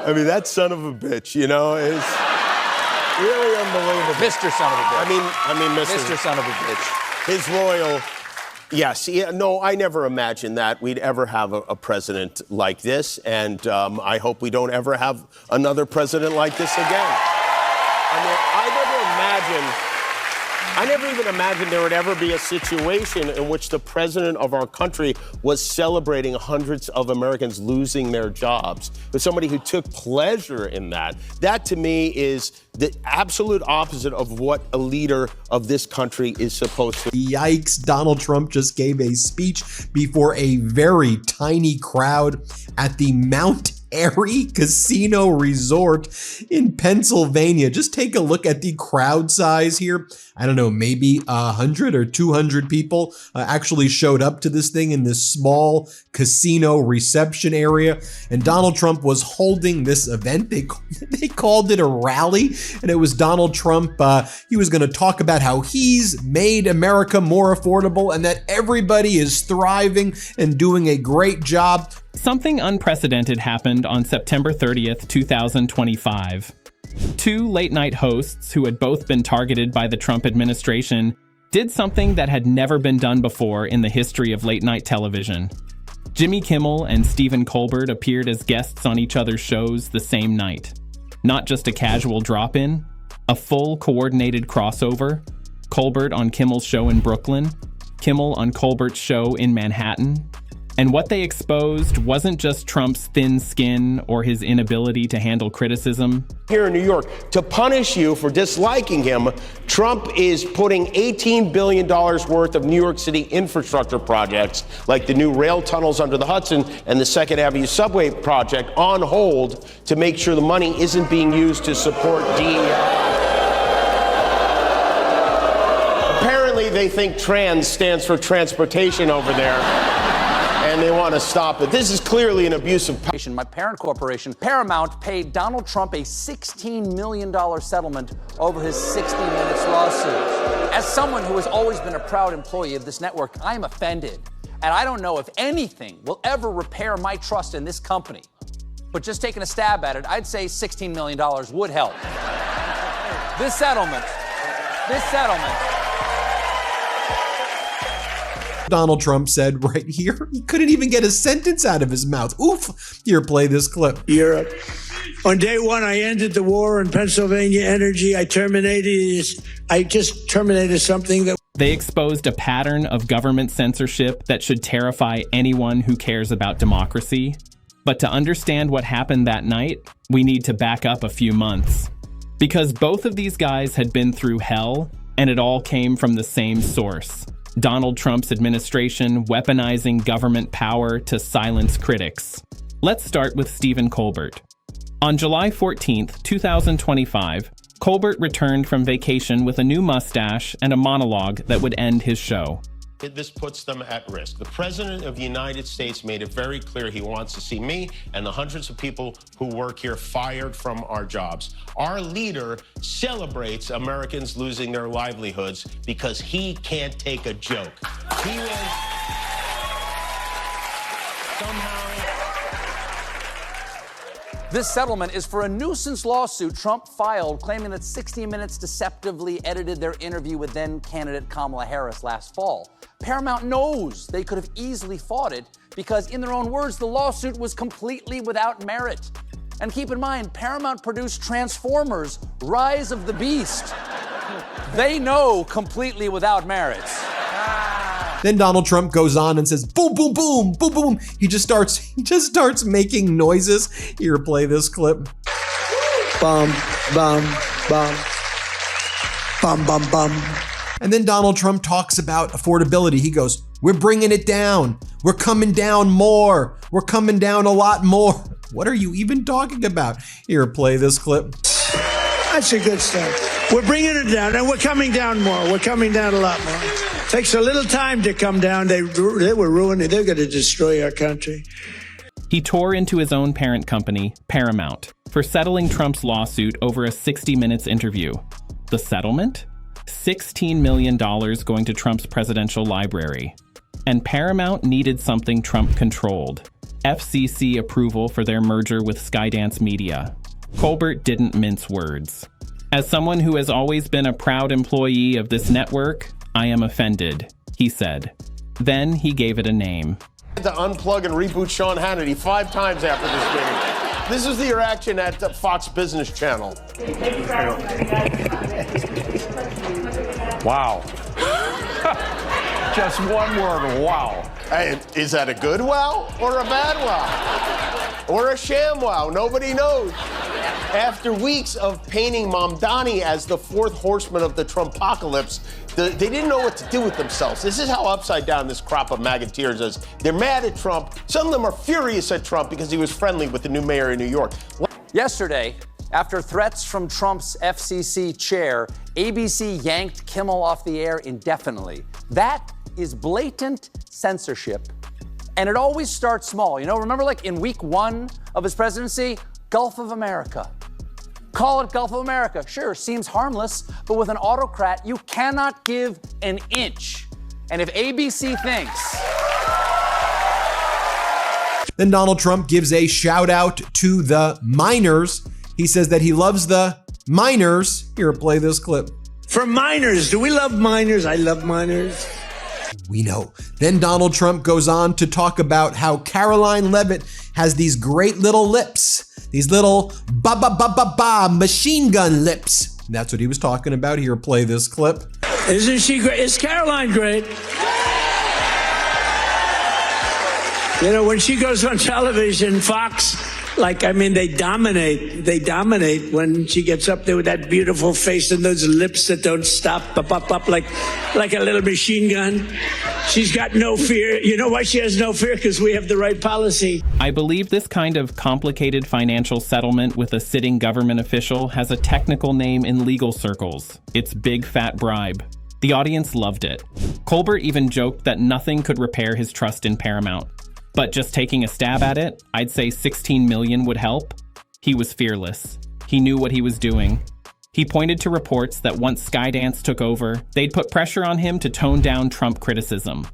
I mean, that son of a bitch, you know, is really unbelievable. Mr. Son of a bitch. I mean, Mr. Son of a bitch. His loyal. Yes. Yeah, no, I never imagined that we'd ever have a president like this. And I hope we don't ever have another president like this again. I mean, I never even imagined there would ever be a situation in which the president of our country was celebrating hundreds of Americans losing their jobs. But somebody who took pleasure in that. That, to me, is the absolute opposite of what a leader of this country is supposed to. Yikes, Donald Trump just gave a speech before a very tiny crowd at the Mount Airy Casino Resort in Pennsylvania. Just take a look at the crowd size here. I don't know, maybe 100 or 200 people actually showed up to this thing in this small casino reception area. And Donald Trump was holding this event. They called it a rally, and it was Donald Trump. He was going to talk about how he's made America more affordable and that everybody is thriving and doing a great job. Something unprecedented happened on September 30th, 2025. Two late-night hosts who had both been targeted by the Trump administration did something that had never been done before in the history of late-night television. Jimmy Kimmel and Stephen Colbert appeared as guests on each other's shows the same night. Not just a casual drop-in, a full coordinated crossover. Colbert on Kimmel's show in Brooklyn, Kimmel on Colbert's show in Manhattan. And what they exposed wasn't just Trump's thin skin or his inability to handle criticism. Here in New York, to punish you for disliking him, Trump is putting $18 billion worth of New York City infrastructure projects, like the new rail tunnels under the Hudson and the Second Avenue subway project, on hold to make sure the money isn't being used to support DEI. Apparently, they think trans stands for transportation over there. And they want to stop it. This is clearly an abuse of power. My parent corporation, Paramount, paid Donald Trump a $16 million settlement over his 60 Minutes lawsuit. As someone who has always been a proud employee of this network, I am offended. And I don't know if anything will ever repair my trust in this company. But just taking a stab at it, I'd say $16 million would help. This settlement. Donald Trump said right here, he couldn't even get a sentence out of his mouth. Oof. Here, play this clip. Europe. On day one, I ended the war in Pennsylvania Energy. I just terminated something that... They exposed a pattern of government censorship that should terrify anyone who cares about democracy. But to understand what happened that night, we need to back up a few months. Because both of these guys had been through hell, and it all came from the same source. Donald Trump's administration weaponizing government power to silence critics. Let's start with Stephen Colbert. On July 14th, 2025, Colbert returned from vacation with a new mustache and a monologue that would end his show. This puts them at risk. The President of the United States made it very clear he wants to see me and the hundreds of people who work here fired from our jobs. Our leader celebrates Americans losing their livelihoods because he can't take a joke. He was somehow... This settlement is for a nuisance lawsuit Trump filed claiming that 60 Minutes deceptively edited their interview with then-candidate Kamala Harris last fall. Paramount knows they could have easily fought it because, in their own words, the lawsuit was completely without merit. And keep in mind, Paramount produced Transformers: Rise of the Beast. They know completely without merit. Then Donald Trump goes on and says, boom, boom, boom, boom, boom. He just starts making noises. Here, play this clip. Bum, bum, bum. Bum, bum, bum. And then Donald Trump talks about affordability. He goes, we're bringing it down. We're coming down more. We're coming down a lot more. What are you even talking about? Here, play this clip. That's a good stuff. We're bringing it down, and we're coming down more. We're coming down a lot more. Takes a little time to come down. They were ruining it. They're going to destroy our country. He tore into his own parent company, Paramount, for settling Trump's lawsuit over a 60 Minutes interview. The settlement? $16 million going to Trump's presidential library. And Paramount needed something Trump controlled. FCC approval for their merger with Skydance Media. Colbert didn't mince words. As someone who has always been a proud employee of this network, I am offended, he said. Then he gave it a name. To unplug and reboot Sean Hannity 5 times after this meeting. This is the reaction at Fox Business Channel. Wow. Just one word, wow. Hey, is that a good wow or a bad wow? Or a sham wow? Nobody knows. After weeks of painting Mamdani as the 4th horseman of the Trumpocalypse, they didn't know what to do with themselves. This is how upside down this crop of MAGAteers is. They're mad at Trump. Some of them are furious at Trump because he was friendly with the new mayor of New York. Yesterday, after threats from Trump's FCC chair, ABC yanked Kimmel off the air indefinitely. That is blatant censorship. And it always starts small. You know, remember like in week 1 of his presidency, Gulf of America. Call it Gulf of America. Sure, seems harmless, but with an autocrat, you cannot give an inch. And if ABC thinks... Then Donald Trump gives a shout out to the miners. He says that he loves the miners. Here, play this clip. For miners, do we love miners? I love miners. We know. Then Donald Trump goes on to talk about how Caroline Leavitt has these great little lips. These little ba-ba-ba-ba-ba machine gun lips. And that's what he was talking about. Here, play this clip. Isn't she great? Is Caroline great? You know, when she goes on television, Fox, they dominate. They dominate when she gets up there with that beautiful face and those lips that don't stop, up, like a little machine gun. She's got no fear. You know why she has no fear? Because we have the right policy. I believe this kind of complicated financial settlement with a sitting government official has a technical name in legal circles. It's big fat bribe. The audience loved it. Colbert even joked that nothing could repair his trust in Paramount. But just taking a stab at it, I'd say 16 million would help. He was fearless. He knew what he was doing. He pointed to reports that once Skydance took over, they'd put pressure on him to tone down Trump criticism.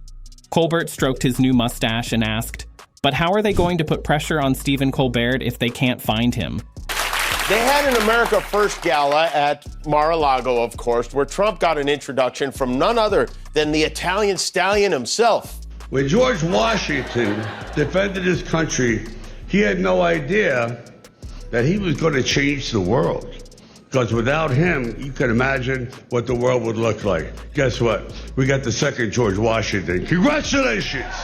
Colbert stroked his new mustache and asked, but how are they going to put pressure on Stephen Colbert if they can't find him? They had an America First gala at Mar-a-Lago, of course, where Trump got an introduction from none other than the Italian stallion himself. When George Washington defended his country, he had no idea that he was going to change the world. Because without him, you can imagine what the world would look like. Guess what? We got the second George Washington. Congratulations!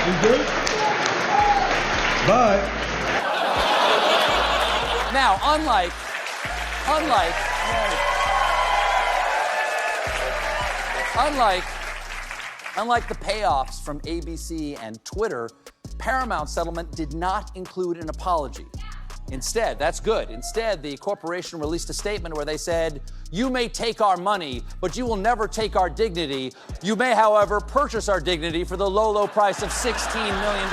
You good? But... Now, unlike the payoffs from ABC and Twitter, Paramount's settlement did not include an apology. Instead, that's good. Instead, the corporation released a statement where they said, you may take our money, but you will never take our dignity. You may, however, purchase our dignity for the low, low price of $16 million.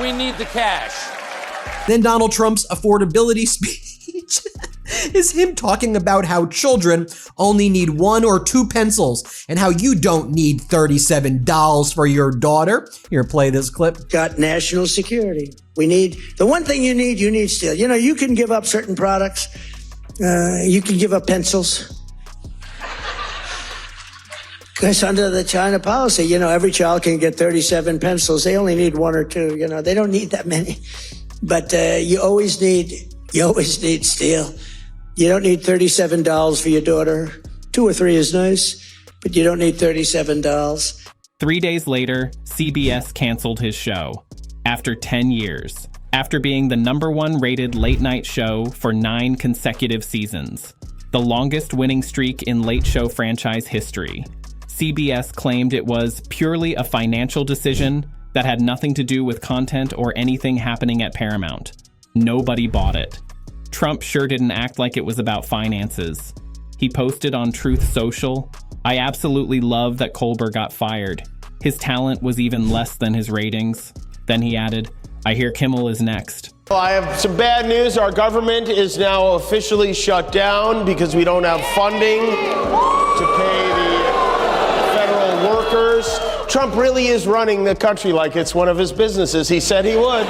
We need the cash. Then Donald Trump's affordability speech is him talking about how children only need 1 or 2 pencils and how you don't need $37 for your daughter. Here, play this clip. Got national security. We need, the one thing you need steel. You know, you can give up certain products. You can give up pencils. Because under the China policy, you know, every child can get 37 pencils. They only need 1 or 2, you know, they don't need that many. But you always need steel. You don't need $37 for your daughter. 2 or 3 is nice, but you don't need $37. 3 days later, CBS canceled his show. After 10 years. After being the #1 rated late-night show for 9 consecutive seasons. The longest winning streak in late show franchise history. CBS claimed it was purely a financial decision that had nothing to do with content or anything happening at Paramount. Nobody bought it. Trump sure didn't act like it was about finances. He posted on Truth Social, I absolutely love that Colbert got fired. His talent was even less than his ratings. Then he added, I hear Kimmel is next. Well, I have some bad news. Our government is now officially shut down because we don't have funding to pay the federal workers. Trump really is running the country like it's one of his businesses. He said he would.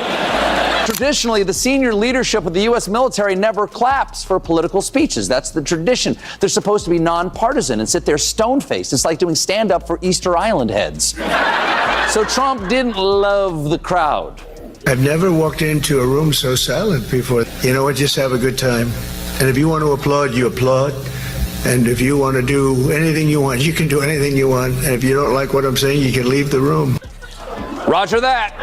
Traditionally, the senior leadership of the U.S. military never claps for political speeches. That's the tradition. They're supposed to be nonpartisan and sit there stone-faced. It's like doing stand-up for Easter Island heads. So Trump didn't love the crowd. I've never walked into a room so silent before. You know what? Just have a good time. And if you want to applaud, you applaud. And if you want to do anything you want, you can do anything you want. And if you don't like what I'm saying, you can leave the room. Roger that.